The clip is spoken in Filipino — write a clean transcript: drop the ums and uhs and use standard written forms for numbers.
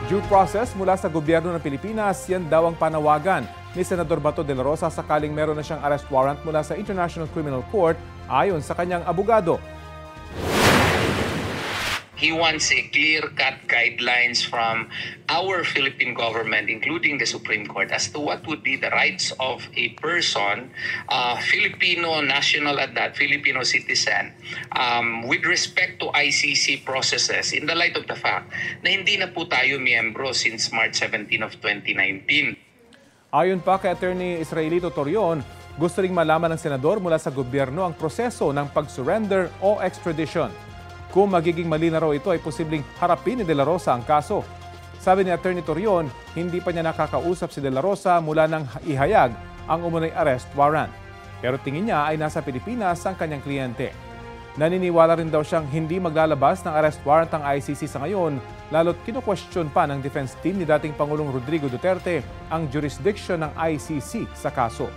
Due process mula sa gobyerno ng Pilipinas, yan daw ang panawagan ni Senador Bato de la Rosa sakaling meron na siyang arrest warrant mula sa International Criminal Court ayon sa kanyang abogado. He wants a clear-cut guidelines from our Philippine government, including the Supreme Court, as to what would be the rights of a person, Filipino national at that, Filipino citizen, with respect to ICC processes in the light of the fact na hindi na po tayo miyembro since March 17 of 2019. Ayon pa kay Attorney Israelito Torion, gusto ring malaman ng senador mula sa gobyerno ang proseso ng pag-surrender o extradition. Kung magiging mali na raw ito ay posibleng harapin ni De La Rosa ang kaso. Sabi ni Attorney Torion, hindi pa niya nakakausap si De La Rosa mula nang ihayag ang umunay arrest warrant. Pero tingin niya ay nasa Pilipinas ang kanyang kliyente. Naniniwala rin daw siyang hindi maglalabas ng arrest warrant ang ICC sa ngayon, lalo't kinukwestiyon pa ng defense team ni dating Pangulong Rodrigo Duterte ang jurisdiction ng ICC sa kaso.